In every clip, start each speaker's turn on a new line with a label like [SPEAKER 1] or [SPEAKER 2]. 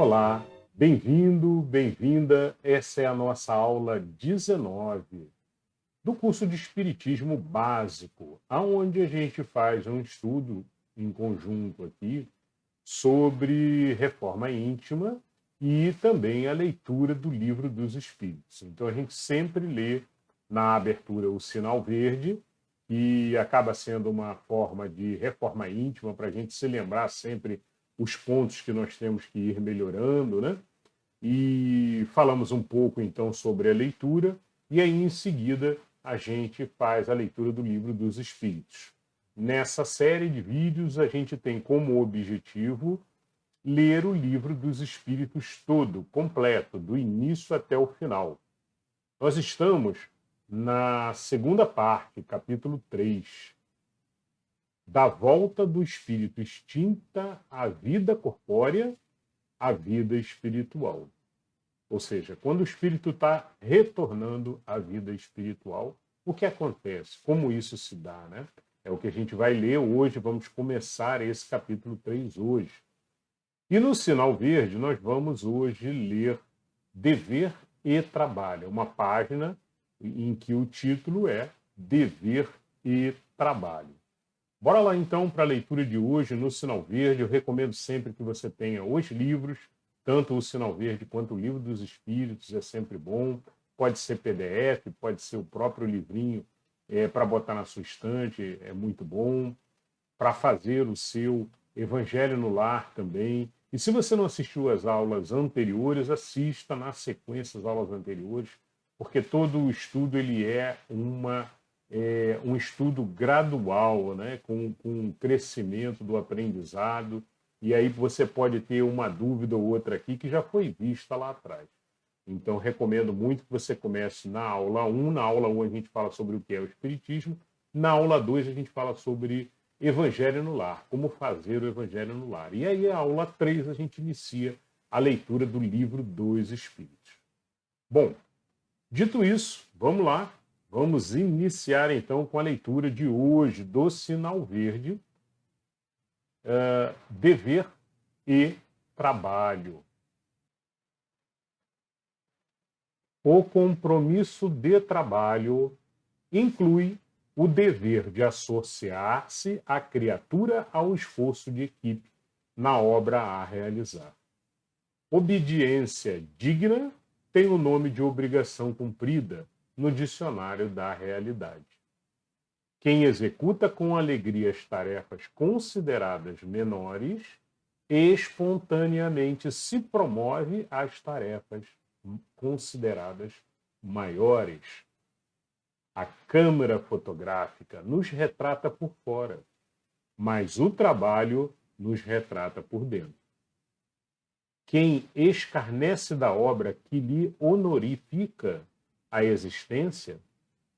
[SPEAKER 1] Olá, bem-vindo, bem-vinda. Essa é a nossa aula 19 do curso de Espiritismo Básico, aonde a gente faz um estudo em conjunto aqui sobre reforma íntima e também a leitura do Livro dos Espíritos. Então a gente sempre lê na abertura o sinal verde, que acaba sendo uma forma de reforma íntima para a gente se lembrar sempre os pontos que nós temos que ir melhorando, né? E falamos um pouco então sobre a leitura, e aí em seguida a gente faz a leitura do Livro dos Espíritos. Nessa série de vídeos, a gente tem como objetivo ler o Livro dos Espíritos todo, completo, do início até o final. Nós estamos na segunda parte, capítulo 3, da volta do espírito extinta à vida corpórea, à vida espiritual. Ou seja, quando o espírito está retornando à vida espiritual, o que acontece? Como isso se dá, né? É o que a gente vai ler hoje, vamos começar esse capítulo 3 hoje. E no sinal verde, nós vamos hoje ler Dever e Trabalho, uma página em que o título é Dever e Trabalho. Bora lá então para a leitura de hoje no Sinal Verde. Eu recomendo sempre que você tenha os livros, tanto o Sinal Verde quanto o Livro dos Espíritos, é sempre bom. Pode ser PDF, pode ser o próprio livrinho para botar na sua estante, é muito bom. Para fazer o seu Evangelho no Lar também. E se você não assistiu às aulas anteriores, assista na sequência às aulas anteriores, porque todo o estudo ele é um estudo gradual, né? com um crescimento do aprendizado, e aí você pode ter uma dúvida ou outra aqui que já foi vista lá atrás. Então, recomendo muito que você comece na aula 1. Na aula 1 a gente fala sobre o que é o Espiritismo. Na aula 2 a gente fala sobre Evangelho no Lar, como fazer o Evangelho no Lar. E aí, a aula 3 a gente inicia a leitura do Livro dos Espíritos. Bom, dito isso, vamos lá. Vamos iniciar então com a leitura de hoje do Sinal Verde, Dever e Trabalho. O compromisso de trabalho inclui o dever de associar-se à criatura ao esforço de equipe na obra a realizar. Obediência digna tem o nome de obrigação cumprida no dicionário da realidade. Quem executa com alegria as tarefas consideradas menores, espontaneamente se promove às tarefas consideradas maiores. A câmera fotográfica nos retrata por fora, mas o trabalho nos retrata por dentro. Quem escarnece da obra que lhe honorifica a existência,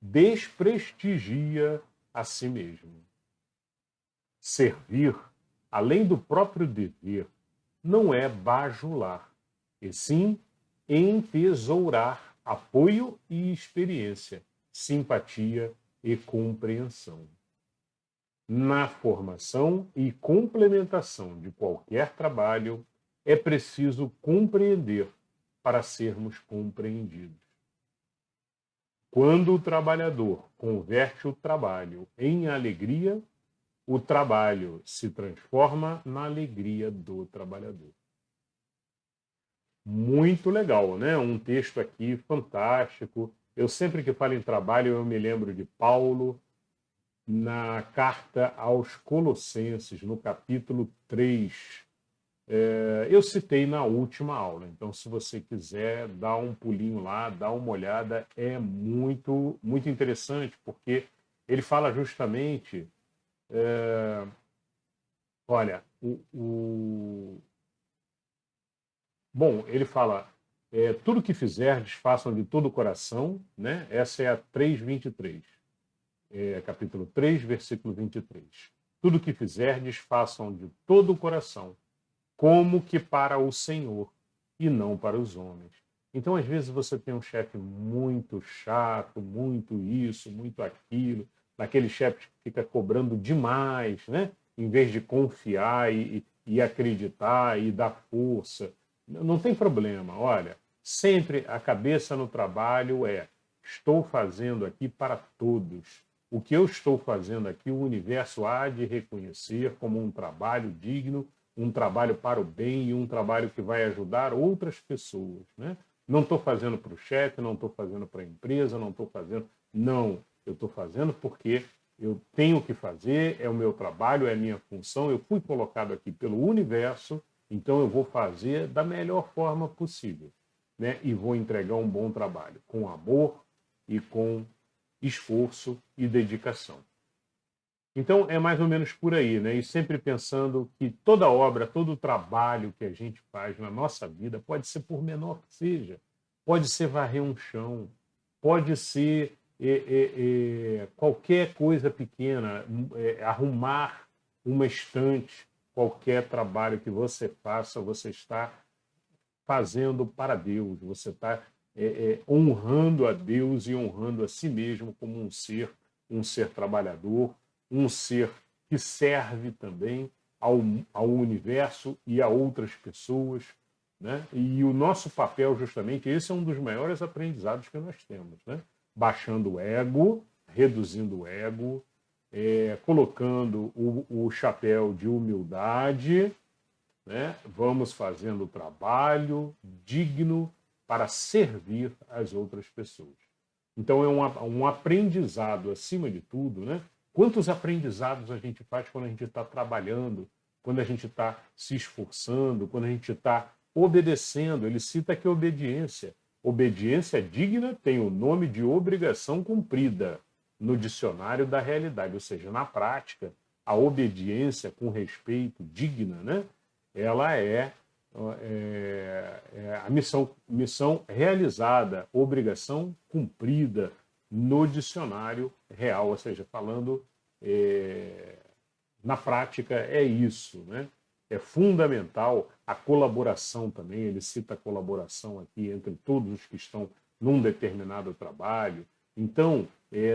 [SPEAKER 1] desprestigia a si mesmo. Servir, além do próprio dever, não é bajular, e sim entesourar apoio e experiência, simpatia e compreensão. Na formação e complementação de qualquer trabalho, é preciso compreender para sermos compreendidos. Quando o trabalhador converte o trabalho em alegria, o trabalho se transforma na alegria do trabalhador. Muito legal, né? Um texto aqui fantástico. Eu sempre que falo em trabalho, eu me lembro de Paulo, na carta aos Colossenses, no capítulo 3. Eu citei na última aula, então se você quiser dar um pulinho lá, dar uma olhada, é muito, muito interessante, porque ele fala justamente, olha, bom, ele fala, tudo que fizerdes, façam de todo o coração, né? Essa é a 3:23, capítulo 3, versículo 23. Tudo que fizerdes, façam de todo o coração, como que para o Senhor e não para os homens. Então, às vezes, você tem um chefe muito chato, muito isso, muito aquilo, daquele chefe que fica cobrando demais, né? Em vez de confiar e acreditar e dar força Não tem problema. Olha, sempre a cabeça no trabalho estou fazendo aqui para todos. O que eu estou fazendo aqui, o universo há de reconhecer como um trabalho digno, um trabalho para o bem e um trabalho que vai ajudar outras pessoas, né? Não estou fazendo para o chefe, não estou fazendo para a empresa, não estou fazendo. Não, eu estou fazendo porque eu tenho que fazer, é o meu trabalho, é a minha função, eu fui colocado aqui pelo universo, então eu vou fazer da melhor forma possível, né? E vou entregar um bom trabalho, com amor e com esforço e dedicação. Então é mais ou menos por aí, né? E sempre pensando que toda obra, todo trabalho que a gente faz na nossa vida, pode ser por menor que seja, pode ser varrer um chão, pode ser qualquer coisa pequena, arrumar uma estante, qualquer trabalho que você faça, você está fazendo para Deus, você está honrando a Deus e honrando a si mesmo como um ser trabalhador, um ser que serve também ao universo e a outras pessoas, né? E o nosso papel, justamente, esse é um dos maiores aprendizados que nós temos, né? Baixando o ego, reduzindo o ego, colocando o chapéu de humildade, né? Vamos fazendo o trabalho digno para servir as outras pessoas. Então é um aprendizado acima de tudo, né? Quantos aprendizados a gente faz quando a gente está trabalhando, quando a gente está se esforçando, quando a gente está obedecendo? Ele cita que obediência. Obediência digna tem o nome de obrigação cumprida no dicionário da realidade, ou seja, na prática, a obediência com respeito, digna, né? Ela a missão realizada, obrigação cumprida no dicionário real, ou seja, falando na prática é isso, né? É fundamental a colaboração também, ele cita a colaboração aqui entre todos os que estão num determinado trabalho. Então,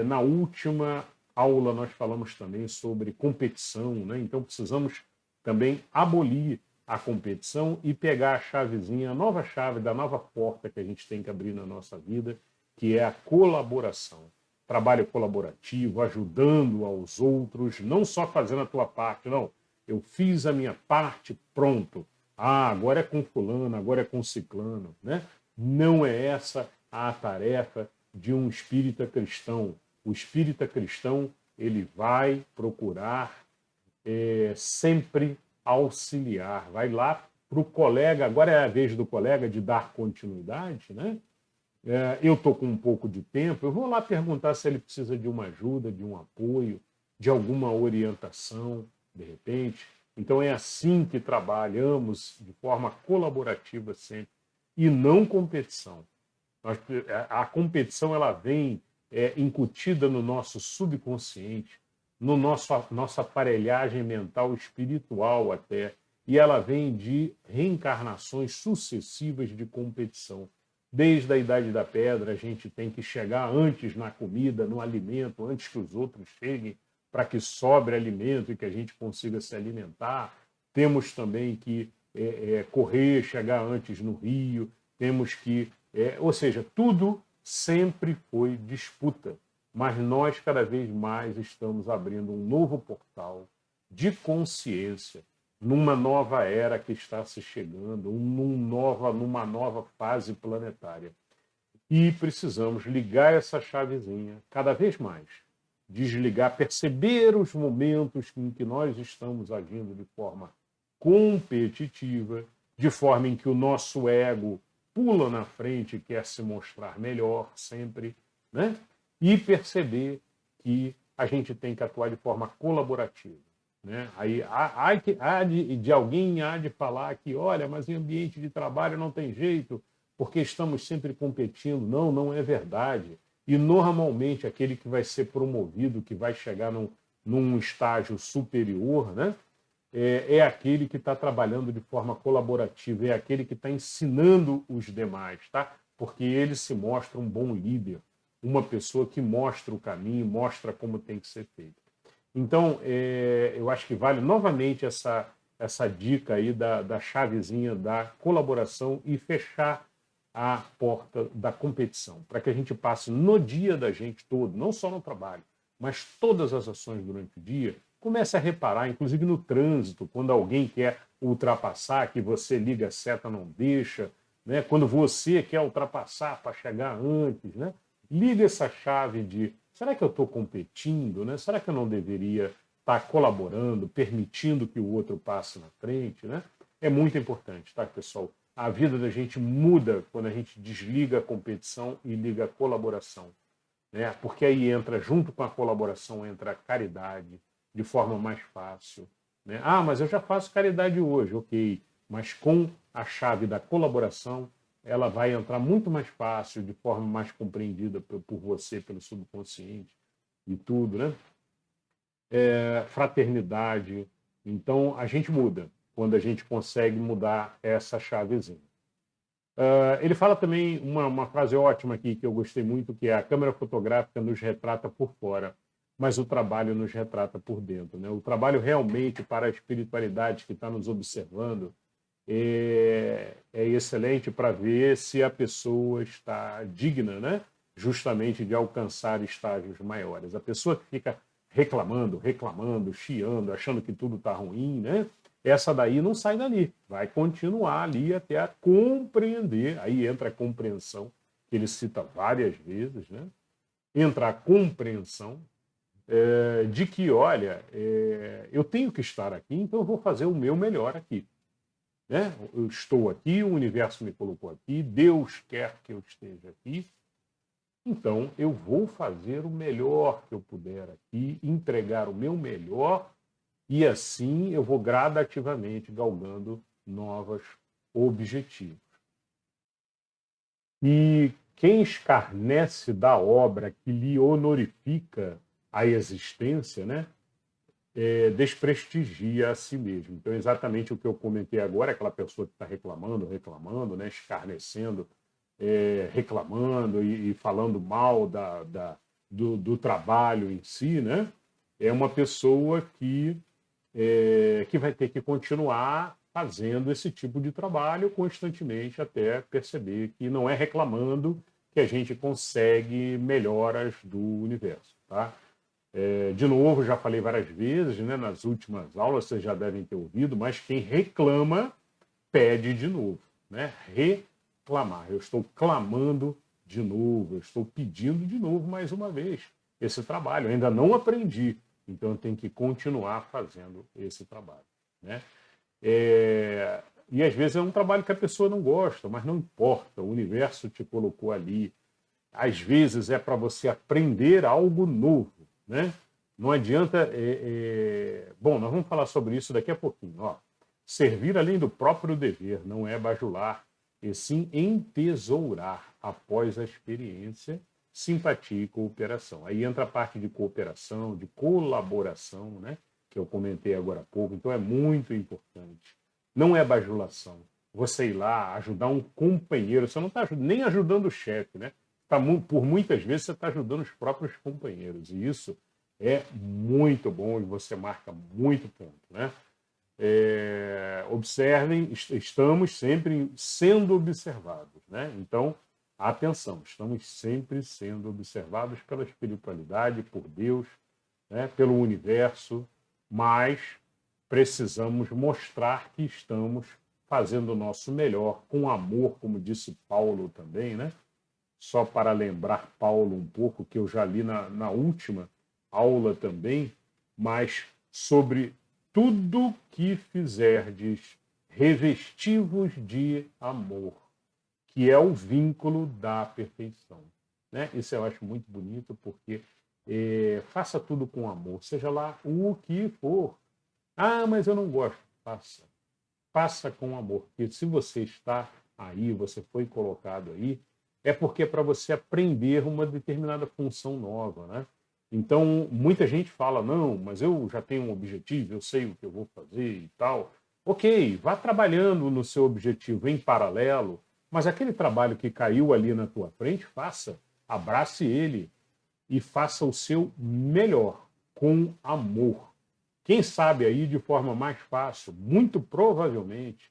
[SPEAKER 1] na última aula nós falamos também sobre competição, né? Então precisamos também abolir a competição e pegar a chavezinha, a nova chave da nova porta que a gente tem que abrir na nossa vida, que é a colaboração. Trabalho colaborativo, ajudando aos outros, não só fazendo a tua parte, não. Eu fiz a minha parte, pronto. Ah, agora é com fulano, agora é com ciclano, né? Não é essa a tarefa de um espírita cristão. O espírita cristão, ele vai procurar sempre auxiliar, vai lá para o colega, agora é a vez do colega de dar continuidade, né? Eu estou com um pouco de tempo, eu vou lá perguntar se ele precisa de uma ajuda, de um apoio, de alguma orientação, de repente. Então é assim que trabalhamos de forma colaborativa sempre e não competição. A competição ela vem incutida no nosso subconsciente, no nossa aparelhagem mental espiritual até, e ela vem de reencarnações sucessivas de competição. Desde a Idade da Pedra, a gente tem que chegar antes na comida, no alimento, antes que os outros cheguem, para que sobre alimento e que a gente consiga se alimentar. Temos também que correr, chegar antes no rio, temos que... ou seja, tudo sempre foi disputa, mas nós cada vez mais estamos abrindo um novo portal de consciência, numa nova era que está se chegando, numa nova fase planetária. E precisamos ligar essa chavezinha cada vez mais, desligar, perceber os momentos em que nós estamos agindo de forma competitiva, de forma em que o nosso ego pula na frente e quer se mostrar melhor sempre, né? E perceber que a gente tem que atuar de forma colaborativa. Né? Aí de alguém há de falar que, olha, mas em ambiente de trabalho não tem jeito, porque estamos sempre competindo. Não, não é verdade. E normalmente aquele que vai ser promovido, que vai chegar num estágio superior, né? É aquele que está trabalhando de forma colaborativa, é aquele que está ensinando os demais, tá? Porque ele se mostra um bom líder, uma pessoa que mostra o caminho, mostra como tem que ser feito. Então, eu acho que vale novamente essa dica aí da chavezinha da colaboração e fechar a porta da competição, para que a gente passe no dia da gente todo, não só no trabalho, mas todas as ações durante o dia, comece a reparar, inclusive no trânsito, quando alguém quer ultrapassar, que você liga a seta, não deixa, né? Quando você quer ultrapassar para chegar antes, né? Liga essa chave de, será que eu estou competindo, né? Será que eu não deveria estar colaborando, permitindo que o outro passe na frente, né? É muito importante, tá, pessoal? A vida da gente muda quando a gente desliga a competição e liga a colaboração, né? Porque aí entra, junto com a colaboração, entra a caridade de forma mais fácil, né? Ah, mas eu já faço caridade hoje, ok. Mas com a chave da colaboração, ela vai entrar muito mais fácil, de forma mais compreendida por você, pelo subconsciente e tudo, né? Fraternidade. Então, a gente muda quando a gente consegue mudar essa chavezinha. Ele fala também uma frase ótima aqui que eu gostei muito, que é: a câmera fotográfica nos retrata por fora, mas o trabalho nos retrata por dentro, né? O trabalho realmente para a espiritualidade que está nos observando é excelente para ver se a pessoa está digna, né? Justamente de alcançar estágios maiores. A pessoa que fica reclamando, chiando, achando que tudo está ruim, né? Essa daí não sai dali, vai continuar ali até a compreender. Aí entra a compreensão, que ele cita várias vezes, né? Entra a compreensão de que, olha, eu tenho que estar aqui, então eu vou fazer o meu melhor aqui, né? Eu estou aqui, o universo me colocou aqui, Deus quer que eu esteja aqui, então eu vou fazer o melhor que eu puder aqui, entregar o meu melhor, e assim eu vou gradativamente galgando novos objetivos. E quem escarnece da obra que lhe honorifica a existência, né, desprestigia a si mesmo. Então, exatamente o que eu comentei agora, aquela pessoa que está reclamando, né, escarnecendo, reclamando e falando mal do trabalho em si, né, é uma pessoa que vai ter que continuar fazendo esse tipo de trabalho constantemente até perceber que não é reclamando que a gente consegue melhoras do universo, tá? De novo, já falei várias vezes, né, nas últimas aulas, vocês já devem ter ouvido, mas quem reclama pede de novo, né? Reclamar. Eu estou clamando de novo, eu estou pedindo de novo mais uma vez esse trabalho. Eu ainda não aprendi, então eu tenho que continuar fazendo esse trabalho, né? E às vezes é um trabalho que a pessoa não gosta, mas não importa, o universo te colocou ali. Às vezes é para você aprender algo novo, né? Não adianta. Bom, nós vamos falar sobre isso daqui a pouquinho. Ó. Servir além do próprio dever não é bajular, e sim entesourar após a experiência, simpatia e cooperação. Aí entra a parte de cooperação, de colaboração, né? Que eu comentei agora há pouco. Então é muito importante. Não é bajulação. Você ir lá ajudar um companheiro, você não está nem ajudando o chefe, né? Por muitas vezes você está ajudando os próprios companheiros. E isso é muito bom e você marca muito ponto, né? Observem, estamos sempre sendo observados, né? Então, atenção, estamos sempre sendo observados pela espiritualidade, por Deus, né? Pelo universo, mas precisamos mostrar que estamos fazendo o nosso melhor com amor, como disse Paulo também, né? Só para lembrar Paulo um pouco, que eu já li na última aula também, mas sobre tudo que fizerdes, revestivos de amor, que é o vínculo da perfeição. Né? Isso eu acho muito bonito, porque faça tudo com amor, seja lá o que for. Ah, mas eu não gosto. Faça. Faça com amor, porque se você está aí, você foi colocado aí, é porque é para você aprender uma determinada função nova, né? Então, muita gente fala, não, mas eu já tenho um objetivo, eu sei o que eu vou fazer e tal. Ok, vá trabalhando no seu objetivo em paralelo, mas aquele trabalho que caiu ali na tua frente, faça, abrace ele e faça o seu melhor, com amor. Quem sabe aí de forma mais fácil, muito provavelmente,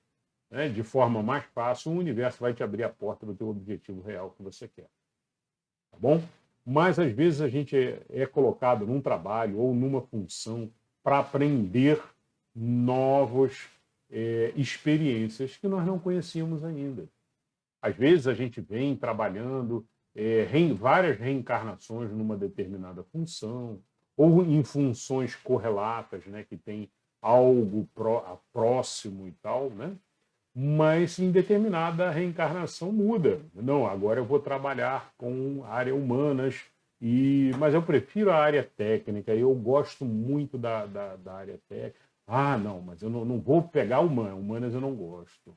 [SPEAKER 1] né, de forma mais fácil, o universo vai te abrir a porta do teu objetivo real que você quer. Tá bom? Mas às vezes a gente é colocado num trabalho ou numa função para aprender novas experiências que nós não conhecíamos ainda. Às vezes a gente vem trabalhando várias reencarnações numa determinada função, ou em funções correlatas, né, que tem algo próximo e tal, né? Mas em determinada reencarnação muda. Não, agora eu vou trabalhar com área humanas, mas eu prefiro a área técnica, eu gosto muito da área técnica. Ah, não, mas eu não vou pegar humanas eu não gosto.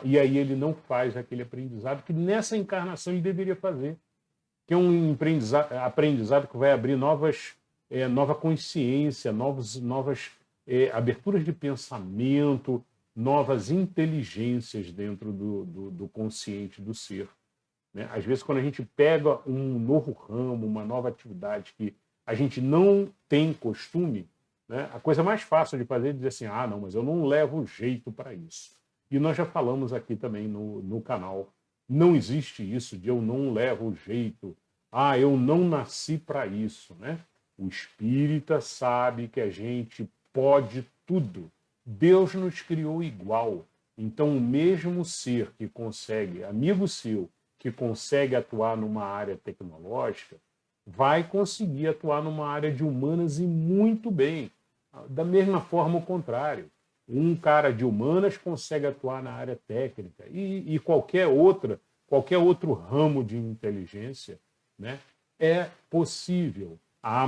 [SPEAKER 1] E aí ele não faz aquele aprendizado que nessa encarnação ele deveria fazer, que é um aprendizado que vai abrir nova consciência, novas aberturas de pensamento, novas inteligências dentro do consciente do ser. Né? Às vezes, quando a gente pega um novo ramo, uma nova atividade que a gente não tem costume, né? A coisa mais fácil de fazer é dizer assim, não, mas eu não levo jeito para isso. E nós já falamos aqui também no canal, não existe isso de eu não levo jeito, eu não nasci para isso. Né? O espírita sabe que a gente pode tudo. Deus nos criou igual. Então, o mesmo ser que consegue, amigo seu, que consegue atuar numa área tecnológica, vai conseguir atuar numa área de humanas e muito bem. Da mesma forma, o contrário. Um cara de humanas consegue atuar na área técnica e qualquer outro ramo de inteligência, né, é possível.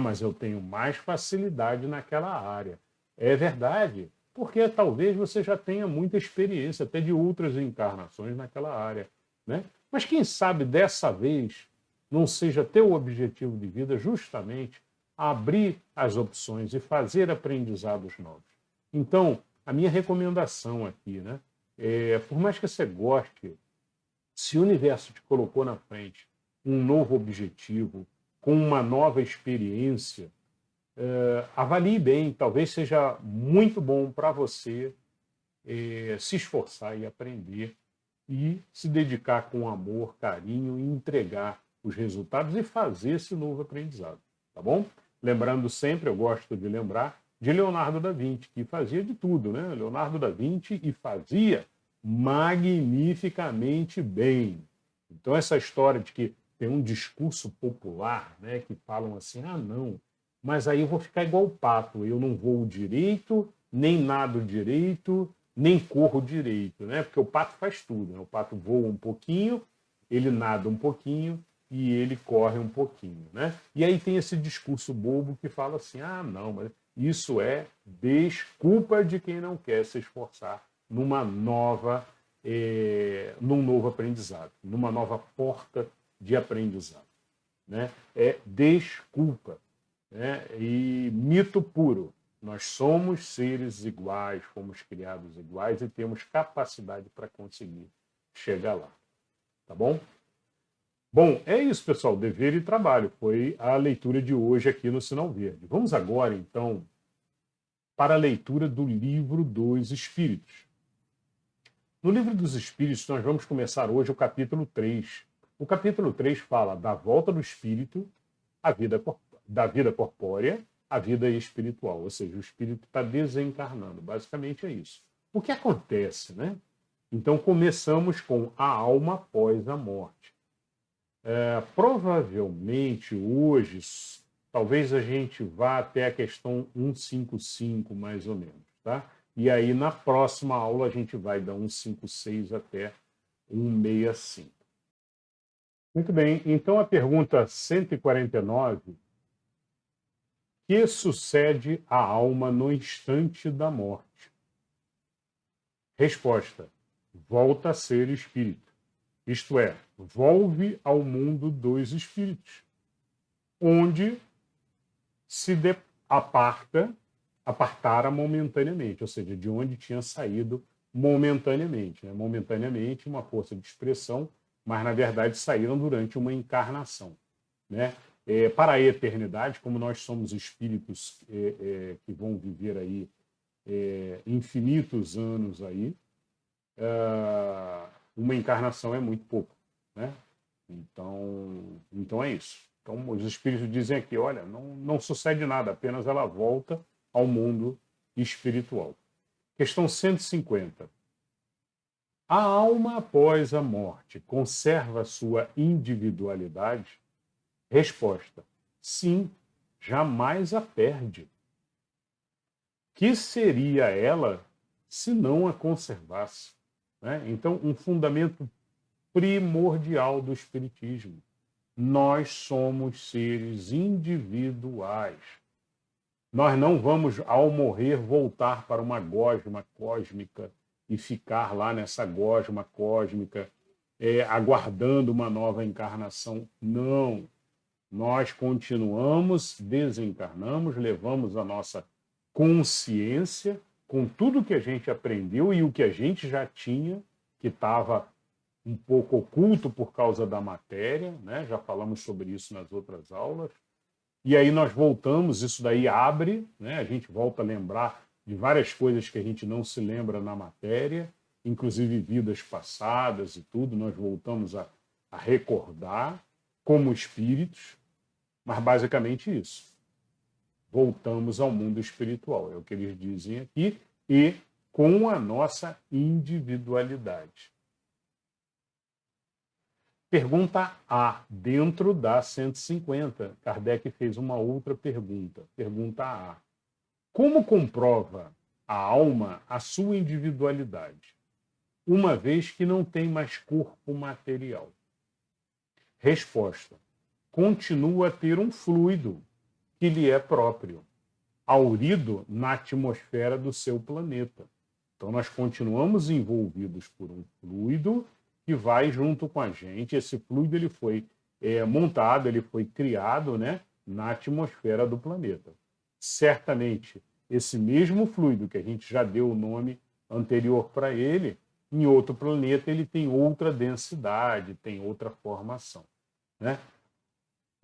[SPEAKER 1] Mas eu tenho mais facilidade naquela área. É verdade, porque talvez você já tenha muita experiência, até de outras encarnações naquela área. Né? Mas quem sabe dessa vez não seja teu objetivo de vida justamente abrir as opções e fazer aprendizados novos. Então, a minha recomendação aqui, né, por mais que você goste, se o universo te colocou na frente um novo objetivo, com uma nova experiência, avalie bem, talvez seja muito bom para você se esforçar e aprender e se dedicar com amor, carinho e entregar os resultados e fazer esse novo aprendizado, tá bom? Lembrando sempre, eu gosto de lembrar, de Leonardo da Vinci, que fazia de tudo, né? Leonardo da Vinci e fazia magnificamente bem. Então essa história de que tem um discurso popular, né, que falam assim, não, mas aí eu vou ficar igual o pato, eu não voo direito, nem nado direito, nem corro direito, né? Porque o pato faz tudo, né? O pato voa um pouquinho, ele nada um pouquinho e ele corre um pouquinho, né? E aí tem esse discurso bobo que fala assim, não, mas isso é desculpa de quem não quer se esforçar num novo aprendizado, numa nova porta de aprendizado, né? É desculpa, né? E mito puro. Nós somos seres iguais, fomos criados iguais e temos capacidade para conseguir chegar lá. Tá bom? Bom, é isso, pessoal. Dever e trabalho. Foi a leitura de hoje aqui no Sinal Verde. Vamos agora, então, para a leitura do Livro dos Espíritos. No Livro dos Espíritos, nós vamos começar hoje o capítulo 3. O capítulo 3 fala da volta do espírito, da vida corpórea, a vida espiritual, ou seja, o espírito está desencarnando. Basicamente é isso. O que acontece, né? Então começamos com a alma após a morte. Provavelmente hoje, talvez a gente vá até a questão 155, mais ou menos, tá? E aí na próxima aula a gente vai da 156 até 165. Muito bem, então a pergunta 149, que sucede à alma no instante da morte? Resposta: volta a ser espírito. Isto é, volve ao mundo dos espíritos, onde se apartara momentaneamente, ou seja, de onde tinha saído momentaneamente. Né? Momentaneamente, uma força de expressão, mas na verdade saíram durante uma encarnação. Né? para a eternidade, como nós somos espíritos que vão viver aí infinitos anos aí, uma encarnação é muito pouco, né? Então é isso. Então os espíritos dizem aqui, olha, não sucede nada, apenas ela volta ao mundo espiritual. Questão 150. A alma após a morte conserva sua individualidade? Resposta: sim, jamais a perde. Que seria ela se não a conservasse? Né? Então, um fundamento primordial do Espiritismo. Nós somos seres individuais. Nós não vamos, ao morrer, voltar para uma gosma cósmica e ficar lá nessa gosma cósmica aguardando uma nova encarnação. Não. Nós continuamos, desencarnamos, levamos a nossa consciência com tudo que a gente aprendeu e o que a gente já tinha, que estava um pouco oculto por causa da matéria, né? Já falamos sobre isso nas outras aulas. E aí nós voltamos, isso daí abre, né? A gente volta a lembrar de várias coisas que a gente não se lembra na matéria, inclusive vidas passadas e tudo, nós voltamos a recordar como espíritos, mas basicamente isso. Voltamos ao mundo espiritual, é o que eles dizem aqui, e com a nossa individualidade. Pergunta A, dentro da 150. Kardec fez uma outra pergunta. Pergunta A. Como comprova a alma a sua individualidade, uma vez que não tem mais corpo material? Resposta: continua a ter um fluido que lhe é próprio, aurido na atmosfera do seu planeta. Então, nós continuamos envolvidos por um fluido que vai junto com a gente. Esse fluido ele foi montado, ele foi criado, né, na atmosfera do planeta. Certamente, esse mesmo fluido que a gente já deu o nome anterior para ele, em outro planeta ele tem outra densidade, tem outra formação, né?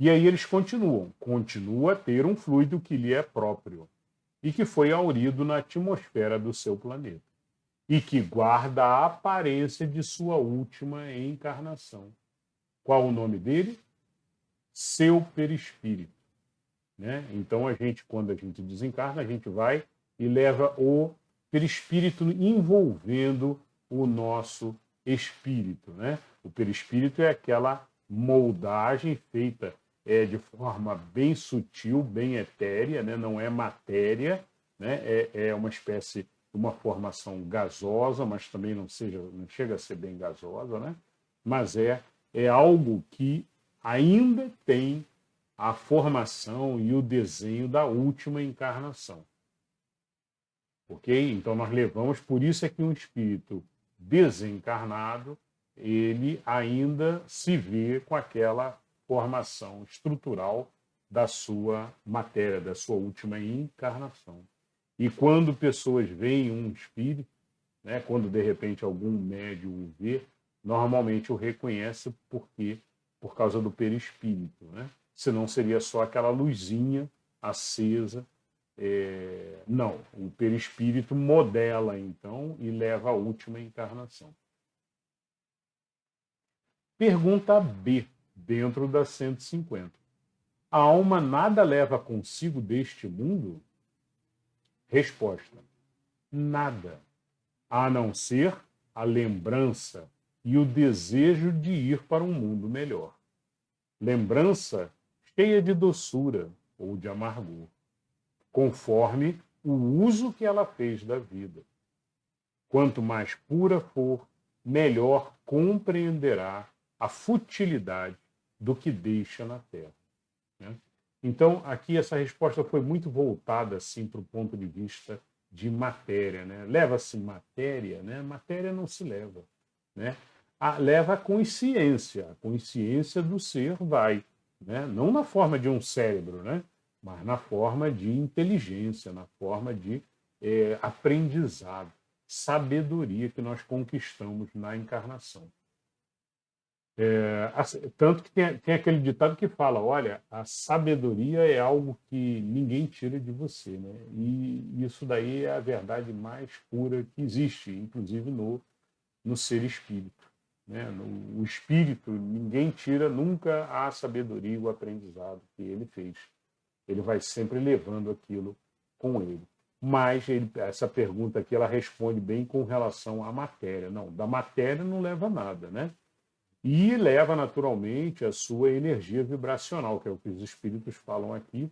[SPEAKER 1] E aí eles continua a ter um fluido que lhe é próprio e que foi aurido na atmosfera do seu planeta e que guarda a aparência de sua última encarnação. Qual o nome dele? Seu perispírito, né? Então quando a gente desencarna, a gente vai e leva o perispírito envolvendo o nosso espírito, né? O perispírito é aquela moldagem feita de forma bem sutil, bem etérea, né? Não é matéria, né? É uma espécie de uma formação gasosa, mas também não chega a ser bem gasosa, né? Mas é algo que ainda tem a formação e o desenho da última encarnação. Ok? Então nós levamos, por isso é que um espírito desencarnado, ele ainda se vê com aquela formação estrutural da sua matéria, da sua última encarnação. E quando pessoas veem um espírito, né, quando de repente algum médium o vê, normalmente o reconhece por causa do perispírito, né? Senão seria só aquela luzinha acesa. Não, o perispírito modela então e leva à última encarnação. Pergunta B, dentro da 150. A alma nada leva consigo deste mundo? Resposta: nada, a não ser a lembrança e o desejo de ir para um mundo melhor. Lembrança cheia de doçura ou de amargor, conforme o uso que ela fez da vida. Quanto mais pura for, melhor compreenderá a futilidade do que deixa na terra, né? Então, aqui essa resposta foi muito voltada assim, para o ponto de vista de matéria, né? Leva-se matéria, né? Matéria não se leva, né? Leva a consciência do ser vai, né? Não na forma de um cérebro, né? Mas na forma de inteligência, na forma de aprendizado, sabedoria que nós conquistamos na encarnação. Tanto que tem aquele ditado que fala, olha, a sabedoria é algo que ninguém tira de você, né? E isso daí é a verdade mais pura que existe, inclusive no ser espírito, né? O espírito, ninguém tira nunca a sabedoria e o aprendizado que ele fez. Ele vai sempre levando aquilo com ele. Mas essa pergunta aqui, ela responde bem com relação à matéria. Não, da matéria não leva nada, né? E leva naturalmente a sua energia vibracional, que é o que os espíritos falam aqui.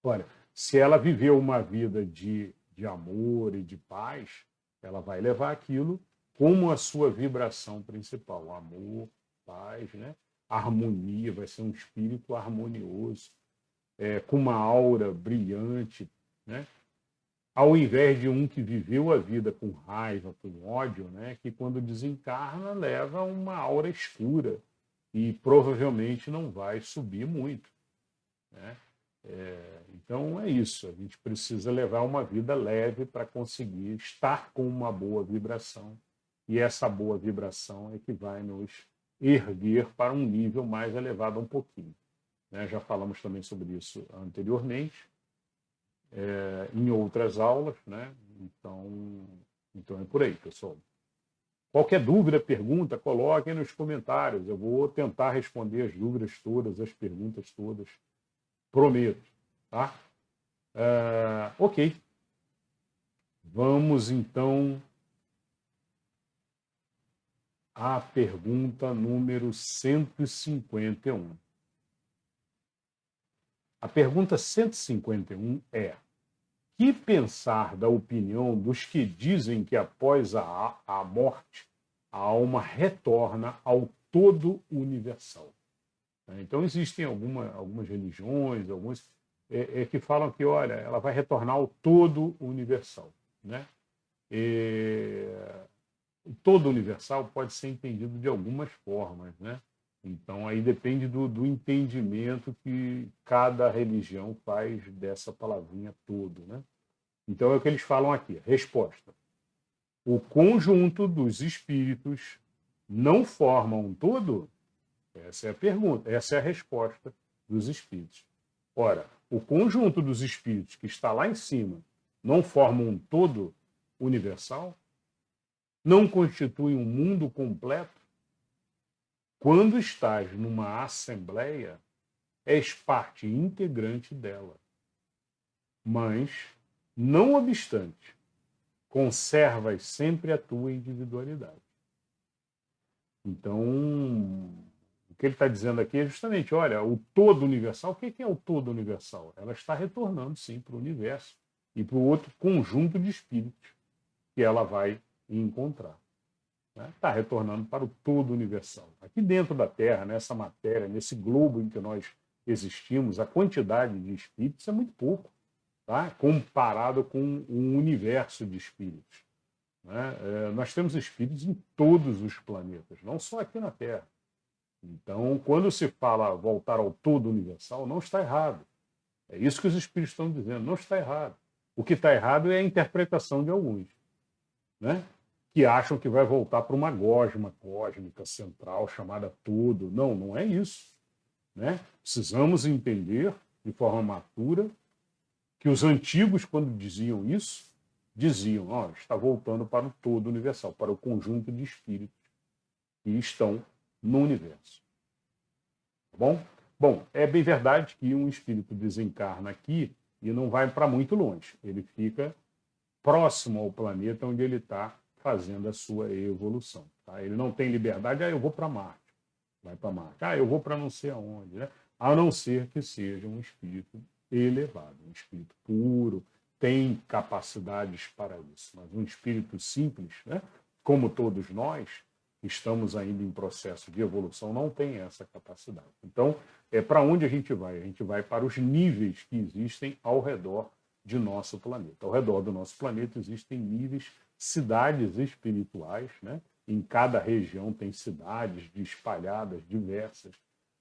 [SPEAKER 1] Olha, se ela viveu uma vida de amor e de paz, ela vai levar aquilo como a sua vibração principal. Amor, paz, né? Harmonia, vai ser um espírito harmonioso, com uma aura brilhante, né? Ao invés de um que viveu a vida com raiva, com ódio, né, que quando desencarna leva uma aura escura e provavelmente não vai subir muito, né? Então é isso, a gente precisa levar uma vida leve para conseguir estar com uma boa vibração, e essa boa vibração é que vai nos erguer para um nível mais elevado um pouquinho, né? Já falamos também sobre isso anteriormente, em outras aulas, né? Então é por aí, pessoal. Qualquer dúvida, pergunta, coloquem nos comentários. Eu vou tentar responder as dúvidas todas, as perguntas todas. Prometo, tá? Ok. Vamos então à pergunta número 151. A pergunta 151 é: que pensar da opinião dos que dizem que após a morte a alma retorna ao todo universal? Então existem algumas religiões, alguns que falam que, olha, ela vai retornar ao todo universal, né? O todo universal pode ser entendido de algumas formas, né? Então aí depende do entendimento que cada religião faz dessa palavrinha todo, né? Então é o que eles falam aqui. Resposta: o conjunto dos espíritos não forma um todo? Essa é a pergunta, essa é a resposta dos espíritos. Ora, o conjunto dos espíritos que está lá em cima não forma um todo universal? Não constitui um mundo completo? Quando estás numa assembleia, és parte integrante dela. Mas, não obstante, conservas sempre a tua individualidade. Então, o que ele está dizendo aqui é justamente, olha, o todo universal, o que é o todo universal? Ela está retornando, sim, para o universo e para o outro conjunto de espíritos que ela vai encontrar. Está retornando para o todo universal. Aqui dentro da Terra, nessa matéria, nesse globo em que nós existimos, a quantidade de espíritos é muito pouco, tá? Comparado com um universo de espíritos, né? Nós temos espíritos em todos os planetas, não só aqui na Terra. Então, quando se fala voltar ao todo universal, não está errado. É isso que os espíritos estão dizendo, não está errado. O que está errado é a interpretação de alguns, né? Que acham que vai voltar para uma gosma cósmica central chamada todo. Não, não é isso, né? Precisamos entender de forma matura que os antigos, quando diziam isso, diziam, está voltando para o todo universal, para o conjunto de espíritos que estão no universo. Tá bom? Bom, é bem verdade que um espírito desencarna aqui e não vai para muito longe. Ele fica próximo ao planeta onde ele está fazendo a sua evolução. Tá? Ele não tem liberdade, eu vou para Marte. Vai para Marte. Eu vou para não sei aonde. Né? A não ser que seja um espírito elevado, um espírito puro, tem capacidades para isso. Mas um espírito simples, né? Como todos nós, que estamos ainda em processo de evolução, não tem essa capacidade. Então, para onde a gente vai? A gente vai para os níveis que existem ao redor de nosso planeta. Ao redor do nosso planeta existem níveis, cidades espirituais, né? Em cada região tem cidades espalhadas, diversas,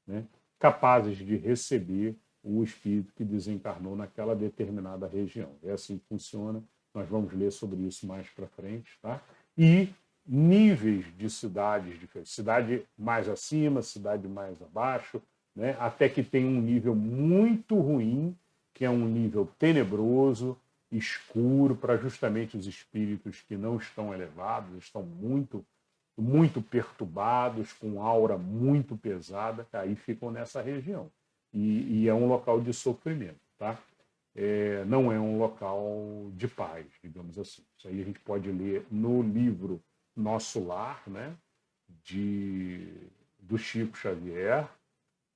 [SPEAKER 1] né? Capazes de receber o espírito que desencarnou naquela determinada região. É assim que funciona. Nós vamos ler sobre isso mais para frente, tá? E níveis de cidades diferentes, cidade mais acima, cidade mais abaixo, né? Até que tem um nível muito ruim, que é um nível tenebroso, escuro, para justamente os espíritos que não estão elevados, estão muito perturbados, com aura muito pesada, aí ficam nessa região. E é um local de sofrimento, tá? Não é um local de paz, digamos assim. Isso aí a gente pode ler no livro Nosso Lar, né? Do Chico Xavier,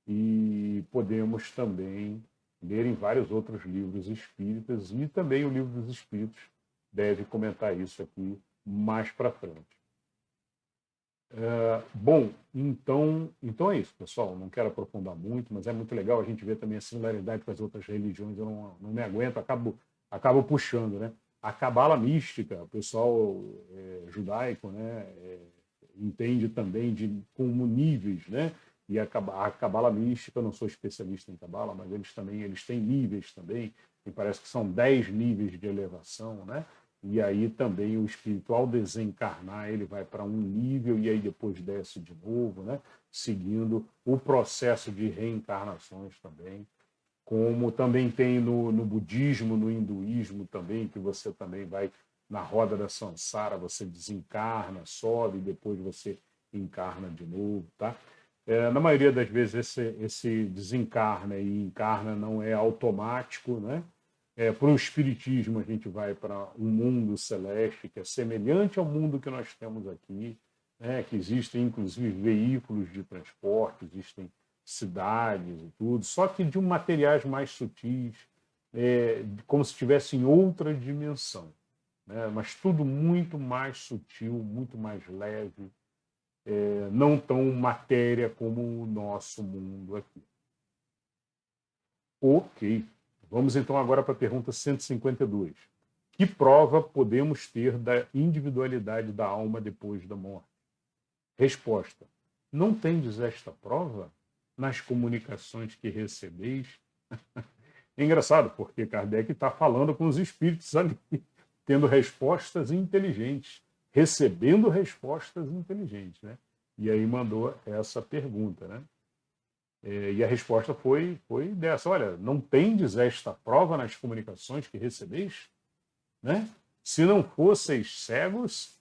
[SPEAKER 1] e podemos também ler em vários outros livros espíritas, e também o Livro dos Espíritos deve comentar isso aqui mais para frente. Bom, então é isso, pessoal. Não quero aprofundar muito, mas é muito legal a gente ver também a similaridade com as outras religiões. Eu não me aguento, acabo puxando, né? A cabala mística, o pessoal judaico, né, entende também como níveis, né? E a cabala mística, eu não sou especialista em cabala, mas eles têm níveis também. Me parece que são 10 níveis de elevação, né? E aí também o espírito, ao desencarnar, ele vai para um nível e aí depois desce de novo, né? Seguindo o processo de reencarnações também. Como também tem no budismo, no hinduísmo também, que você também vai na roda da samsara, você desencarna, sobe, depois você encarna de novo, tá? Na maioria das vezes esse desencarna e encarna não é automático, né? Para o Espiritismo, a gente vai para um mundo celeste que é semelhante ao mundo que nós temos aqui, né? Que existem, inclusive, veículos de transporte, existem cidades e tudo, só que de materiais mais sutis, como se estivesse em outra dimensão, né? Mas tudo muito mais sutil, muito mais leve, não tão matéria como o nosso mundo aqui. Ok. Vamos então agora para a pergunta 152. Que prova podemos ter da individualidade da alma depois da morte? Resposta. Não tendes esta prova nas comunicações que recebeis? É engraçado, porque Kardec está falando com os espíritos ali, tendo respostas inteligentes, recebendo respostas inteligentes, né? E aí mandou essa pergunta, né? E a resposta foi dessa: olha, não tendes esta prova nas comunicações que recebeis? Né? Se não fosseis cegos,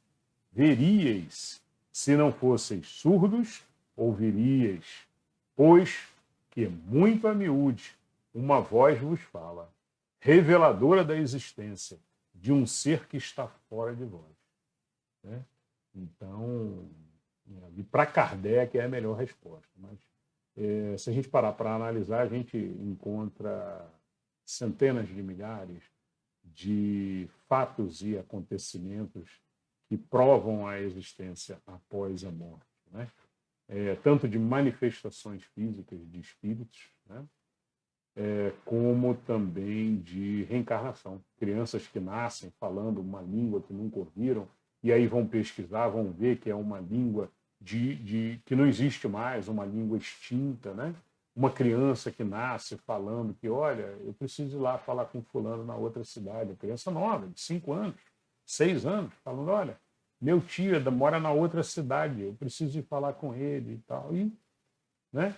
[SPEAKER 1] veríeis. Se não fosseis surdos, ouviríeis. Pois que muito a miúde uma voz vos fala, reveladora da existência de um ser que está fora de vós. Né? Então, para Kardec é a melhor resposta. Mas se a gente parar para analisar, a gente encontra centenas de milhares de fatos e acontecimentos que provam a existência após a morte, né? Tanto de manifestações físicas de espíritos, né? Como também de reencarnação. Crianças que nascem falando uma língua que nunca ouviram, e aí vão pesquisar, vão ver que é uma língua que não existe mais, uma língua extinta, né? Uma criança que nasce falando que, olha, eu preciso ir lá falar com fulano na outra cidade, uma criança nova, de 5 anos, 6 anos, falando, olha, meu tio mora na outra cidade, eu preciso ir falar com ele e tal. Né?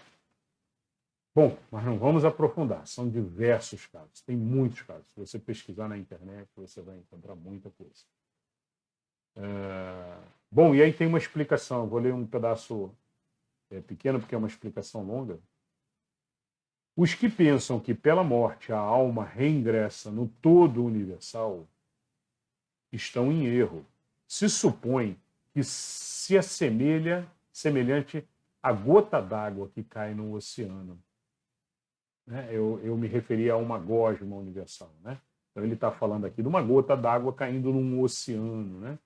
[SPEAKER 1] Bom, mas não vamos aprofundar, são diversos casos, tem muitos casos. Se você pesquisar na internet, você vai encontrar muita coisa. Bom, e aí tem uma explicação, vou ler um pedaço pequeno, porque é uma explicação longa. Os que pensam que pela morte a alma reingressa no todo universal estão em erro. Se supõe que se assemelha semelhante à gota d'água que cai no oceano. Né? Eu me referi a uma gosma universal. Né? Então ele está falando aqui de uma gota d'água caindo num oceano, né?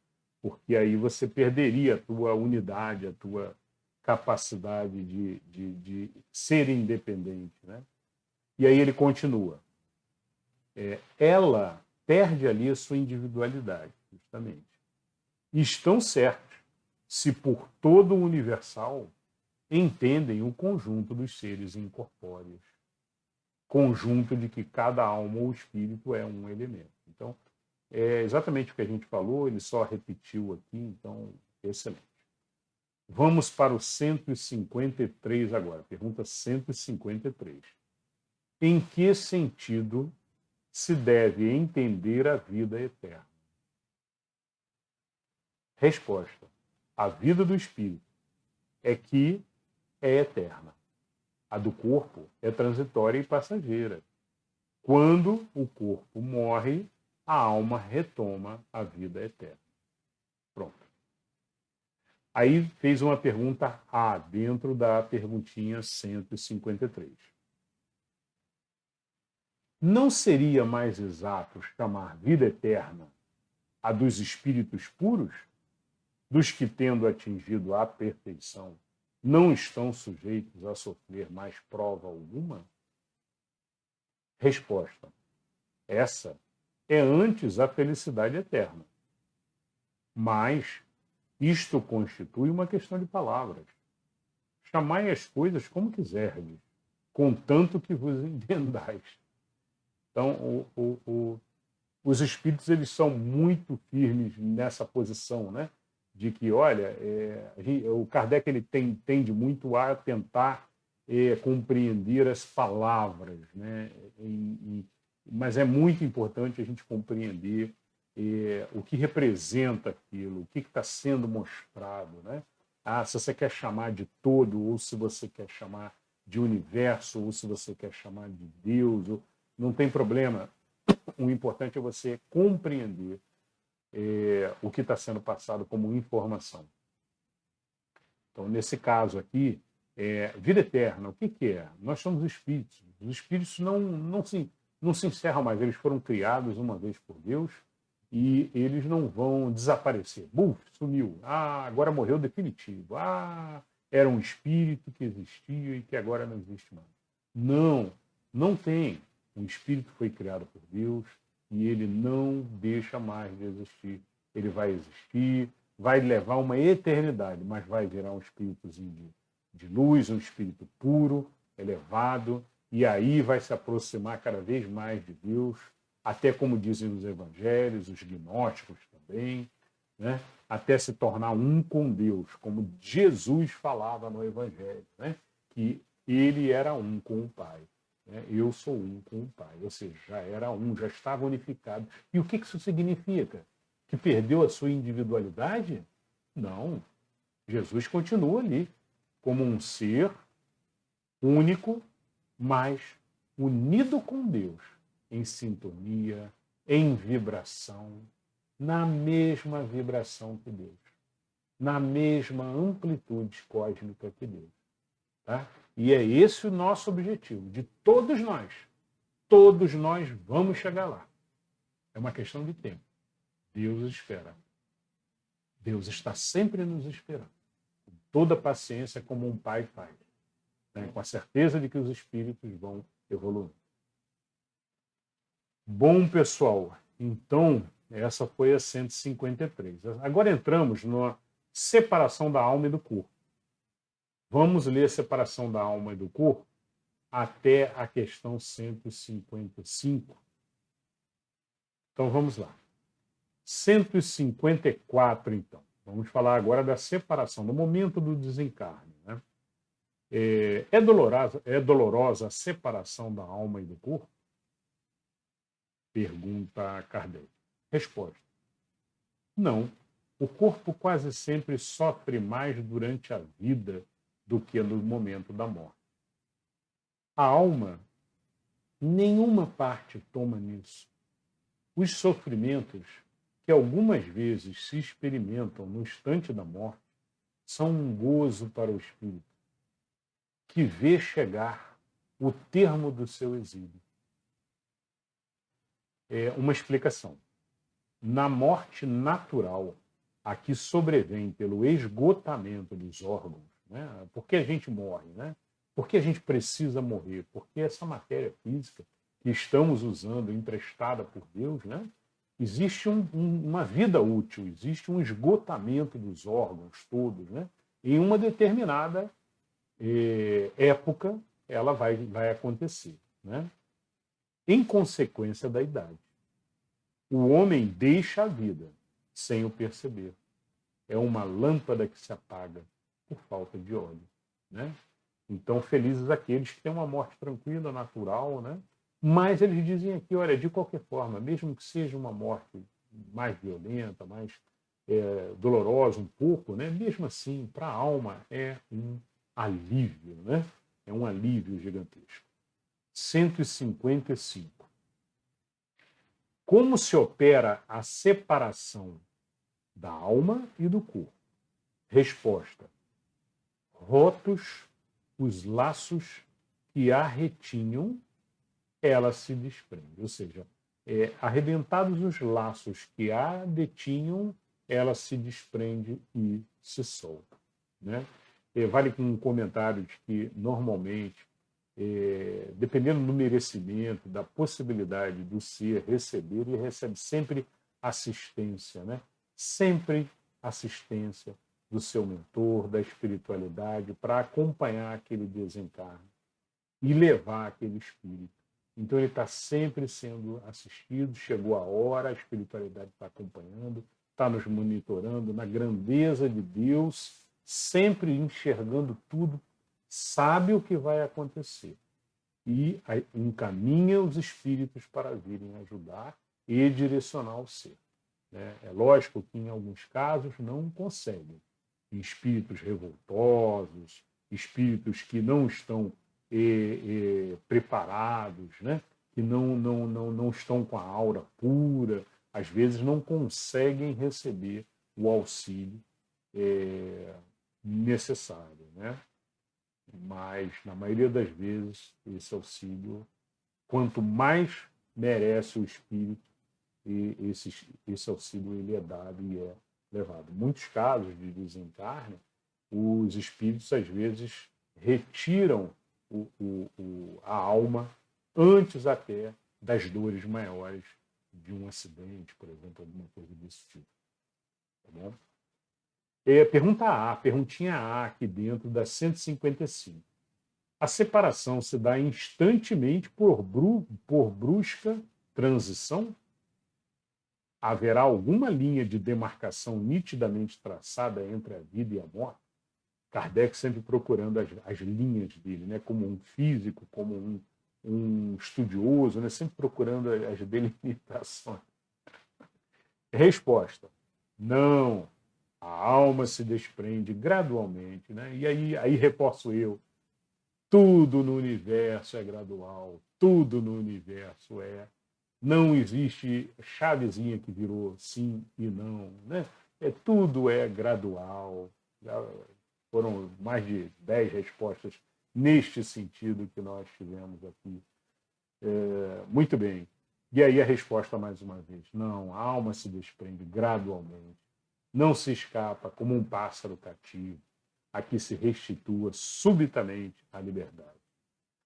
[SPEAKER 1] Porque aí você perderia a tua unidade, a tua capacidade de ser independente. Né? E aí ele continua. Ela perde ali a sua individualidade, justamente. E estão certos se por todo o universal entendem o conjunto dos seres incorpóreos. Conjunto de que cada alma ou espírito é um elemento. Então, é exatamente o que a gente falou, ele só repetiu aqui, então Excelente. Vamos para o 153 agora. Pergunta 153. Em que sentido se deve entender a vida eterna? Resposta. A vida do espírito é que é eterna. A do corpo é transitória e passageira. Quando o corpo morre, a alma retoma a vida eterna. Pronto. Aí fez uma pergunta A dentro da perguntinha 153. Não seria mais exato chamar vida eterna a dos espíritos puros, dos que, tendo atingido a perfeição, não estão sujeitos a sofrer mais prova alguma? Resposta. Essa é antes a felicidade eterna. Mas isto constitui uma questão de palavras. Chamai as coisas como quiserdes, contanto que vos entendais. Então, os espíritos eles são muito firmes nessa posição, né? De que, olha, o Kardec ele tende muito a tentar compreender as palavras, né? Mas é muito importante a gente compreender o que representa aquilo, o que está sendo mostrado, né? Se você quer chamar de todo, ou se você quer chamar de universo, ou se você quer chamar de Deus, não tem problema. O importante é você compreender o que está sendo passado como informação. Então, nesse caso aqui, vida eterna, o que é? Nós somos espíritos. Os espíritos não se encerram mais, eles foram criados uma vez por Deus e eles não vão desaparecer. Buf, sumiu. Agora morreu definitivo. Era um espírito que existia e que agora não existe mais. Não tem. O espírito foi criado por Deus e ele não deixa mais de existir. Ele vai existir, vai levar uma eternidade, mas vai virar um espíritozinho de luz, um espírito puro, elevado, e aí vai se aproximar cada vez mais de Deus, até como dizem os evangelhos, os gnósticos também, né? Até se tornar um com Deus, como Jesus falava no evangelho, né? Que ele era um com o Pai. Eu sou um com o Pai, ou seja, já era um, já estava unificado. E o que isso significa? Que perdeu a sua individualidade? Não. Jesus continua ali, como um ser único, mas unido com Deus, em sintonia, em vibração, na mesma vibração que Deus, na mesma amplitude cósmica que Deus. Tá? E é esse o nosso objetivo, de todos nós. Todos nós vamos chegar lá. É uma questão de tempo. Deus espera. Deus está sempre nos esperando. Com toda paciência, como um pai faz. Né? Com a certeza de que os espíritos vão evoluir. Bom, pessoal, então, essa foi a 153. Agora entramos na separação da alma e do corpo. Vamos ler a separação da alma e do corpo até a questão 155. Então, vamos lá. 154, então. Vamos falar agora da separação, do momento do desencarne. Né? É dolorosa a separação da alma e do corpo? Pergunta Kardec. Resposta. Não. O corpo quase sempre sofre mais durante a vida do que no momento da morte. A alma, nenhuma parte toma nisso. Os sofrimentos que algumas vezes se experimentam no instante da morte são um gozo para o espírito, que vê chegar o termo do seu exílio. É uma explicação. Na morte natural, a que sobrevém pelo esgotamento dos órgãos, né? Por que a gente morre? Né? Por que a gente precisa morrer? Porque essa matéria física que estamos usando, emprestada por Deus, né? Existe uma vida útil, existe um esgotamento dos órgãos todos. Né? Em uma determinada época, ela vai acontecer. Né? Em consequência da idade. O homem deixa a vida sem o perceber. é uma lâmpada que se apaga por falta de óleo, né? Então, felizes aqueles que têm uma morte tranquila, natural, né? Mas eles dizem aqui, olha, de qualquer forma, mesmo que seja uma morte mais violenta, mais dolorosa um pouco, né? Mesmo assim, para a alma é um alívio, né? É um alívio gigantesco. 155. Como se opera a separação da alma e do corpo? Resposta: rotos os laços que a retinham, ela se desprende. Ou seja, arrebentados os laços que a detinham, ela se desprende e se solta, né? Vale com um comentário de que, normalmente, dependendo do merecimento, da possibilidade do ser receber, ele recebe sempre assistência, né? Sempre assistência do seu mentor, da espiritualidade, para acompanhar aquele desencarne e levar aquele espírito. Então ele está sempre sendo assistido, chegou a hora, a espiritualidade está acompanhando, está nos monitorando na grandeza de Deus, sempre enxergando tudo, sabe o que vai acontecer e encaminha os espíritos para virem ajudar e direcionar o ser. É lógico que em alguns casos não conseguem. Espíritos revoltosos, espíritos que não estão preparados, né? Que não estão com a aura pura, às vezes não conseguem receber o auxílio necessário, né? Mas, na maioria das vezes, esse auxílio, quanto mais merece o espírito, esse auxílio ele é dado e é levado. Em muitos casos de desencarne, os espíritos, às vezes, retiram a alma antes até das dores maiores de um acidente, por exemplo, alguma coisa desse tipo. Tá bom? Perguntinha A, aqui dentro da 155. A separação se dá instantemente por brusca transição? Haverá alguma linha de demarcação nitidamente traçada entre a vida e a morte? Kardec sempre procurando as linhas dele, né? Como um físico, como um estudioso, né? Sempre procurando as delimitações. Resposta: não. A alma se desprende gradualmente, né? E aí reforço eu, tudo no universo é gradual, tudo no universo é. Não existe chavezinha que virou sim e não, né? Tudo é gradual. Já foram mais de 10 respostas neste sentido que nós tivemos aqui. Muito bem. E aí a resposta mais uma vez: não, a alma se desprende gradualmente. Não se escapa como um pássaro cativo, a que se restitua subitamente à liberdade.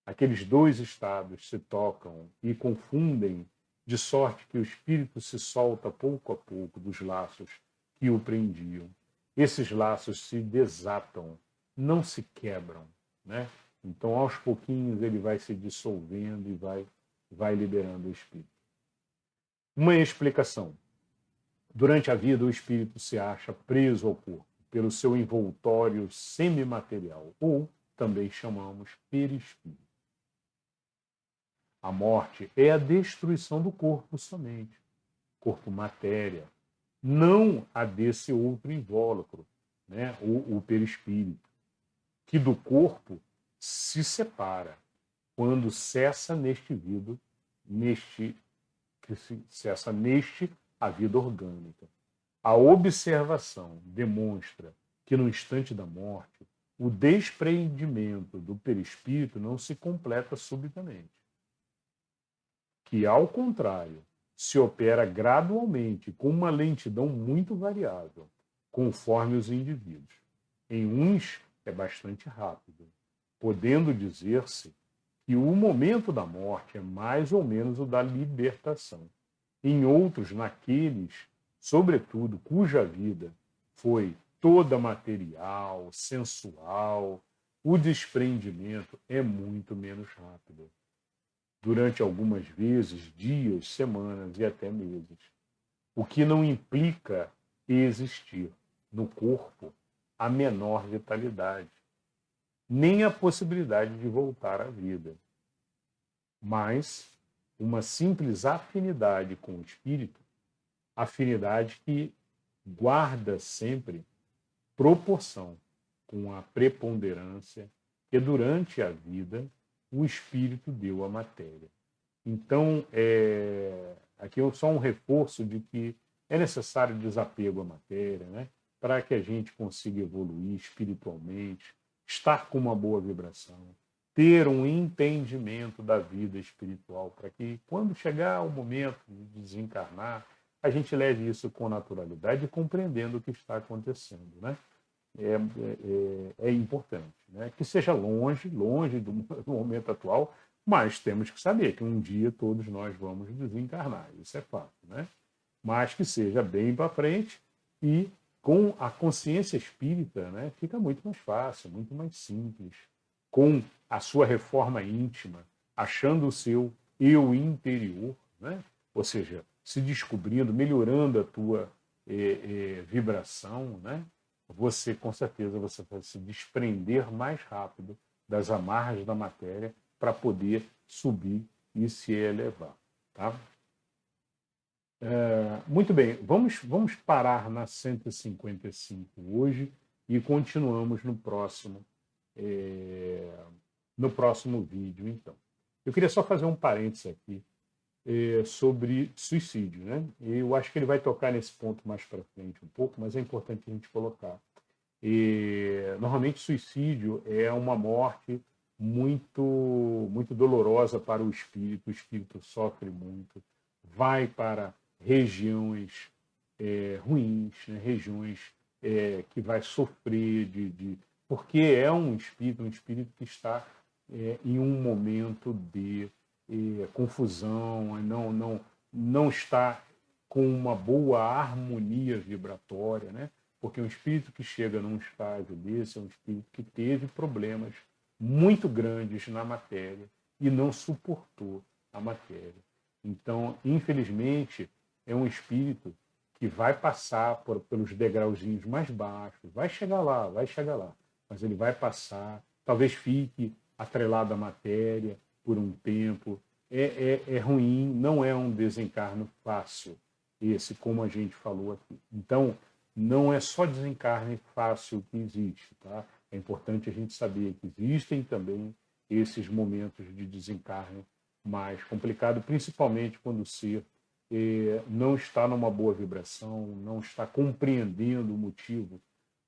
[SPEAKER 1] Aqueles dois estados se tocam e confundem, de sorte que o espírito se solta pouco a pouco dos laços que o prendiam. Esses laços se desatam, não se quebram, né? Então, aos pouquinhos, ele vai se dissolvendo e vai liberando o espírito. Uma explicação. Durante a vida, o espírito se acha preso ao corpo pelo seu envoltório semimaterial, ou também chamamos perispírito. A morte é a destruição do corpo somente, corpo matéria, não a desse outro invólucro, né? o perispírito, que do corpo se separa quando cessa cessa neste a vida orgânica. A observação demonstra que no instante da morte, o desprendimento do perispírito não se completa subitamente, que, ao contrário, se opera gradualmente, com uma lentidão muito variável, conforme os indivíduos. Em uns é bastante rápido, podendo dizer-se que o momento da morte é mais ou menos o da libertação. Em outros, naqueles, sobretudo, cuja vida foi toda material, sensual, o desprendimento é muito menos rápido. Durante algumas vezes, dias, semanas e até meses. O que não implica existir, no corpo a menor vitalidade, nem a possibilidade de voltar à vida, mas uma simples afinidade com o espírito, afinidade que guarda sempre proporção com a preponderância que durante a vida o espírito deu à matéria. Então, aqui é só um reforço de que é necessário desapego à matéria, né? Para que a gente consiga evoluir espiritualmente, estar com uma boa vibração, ter um entendimento da vida espiritual, para que quando chegar o momento de desencarnar, a gente leve isso com naturalidade e compreendendo o que está acontecendo, né? É importante, né? Que seja longe do momento atual, mas temos que saber que um dia todos nós vamos desencarnar, isso é fato, né? Mas que seja bem para frente e com a consciência espírita, né, fica muito mais fácil, muito mais simples. Com a sua reforma íntima, achando o seu eu interior, né? Ou seja, se descobrindo, melhorando a tua vibração, né? Você, com certeza, você vai se desprender mais rápido das amarras da matéria para poder subir e se elevar. Tá? Muito bem, vamos parar na 155 hoje e continuamos no próximo vídeo, então. Eu queria só fazer um parênteses aqui sobre suicídio, né? Eu acho que ele vai tocar nesse ponto mais para frente um pouco, mas é importante a gente colocar. Normalmente, suicídio é uma morte muito, muito dolorosa para o espírito sofre muito, vai para regiões ruins, né? Regiões que vai sofrer porque é um espírito que está em um momento de confusão, não está com uma boa harmonia vibratória, né? Porque um espírito que chega num estágio desse é um espírito que teve problemas muito grandes na matéria e não suportou a matéria. Então, infelizmente, é um espírito que vai passar pelos degrauzinhos mais baixos, vai chegar lá, mas ele vai passar, talvez fique atrelado à matéria por um tempo. É ruim, não é um desencarno fácil, esse, como a gente falou aqui. Então, não é só desencarne fácil que existe, tá? É importante a gente saber que existem também esses momentos de desencarne mais complicado, principalmente quando o ser não está numa boa vibração, não está compreendendo o motivo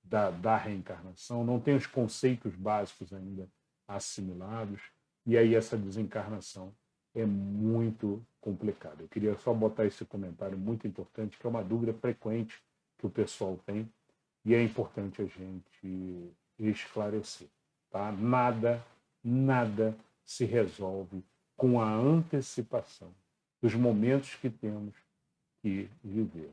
[SPEAKER 1] da reencarnação, não tem os conceitos básicos ainda assimilados, e aí essa desencarnação é muito complicada. Eu queria só botar esse comentário muito importante, que é uma dúvida frequente que o pessoal tem, e é importante a gente esclarecer. Tá? Nada se resolve com a antecipação dos momentos que temos que viver.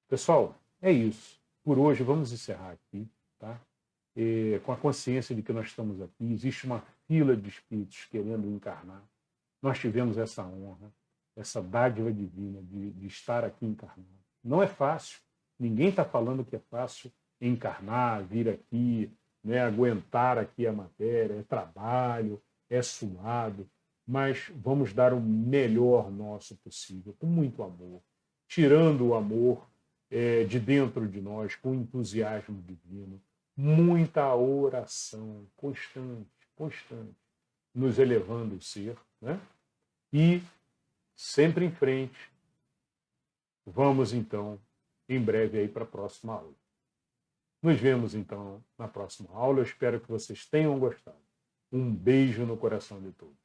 [SPEAKER 1] Pessoal, é isso. Por hoje, vamos encerrar aqui, tá? Com a consciência de que nós estamos aqui, existe uma fila de espíritos querendo encarnar. Nós tivemos essa honra, essa dádiva divina de estar aqui encarnado. Não é fácil. Ninguém está falando que é fácil encarnar, vir aqui, né, aguentar aqui a matéria. É trabalho, é suado, mas vamos dar o melhor nosso possível, com muito amor, tirando o amor de dentro de nós, com entusiasmo divino, muita oração constante, nos elevando o ser, né? E sempre em frente. Vamos, então, em breve aí para a próxima aula. Nos vemos, então, na próxima aula. Eu espero que vocês tenham gostado. Um beijo no coração de todos.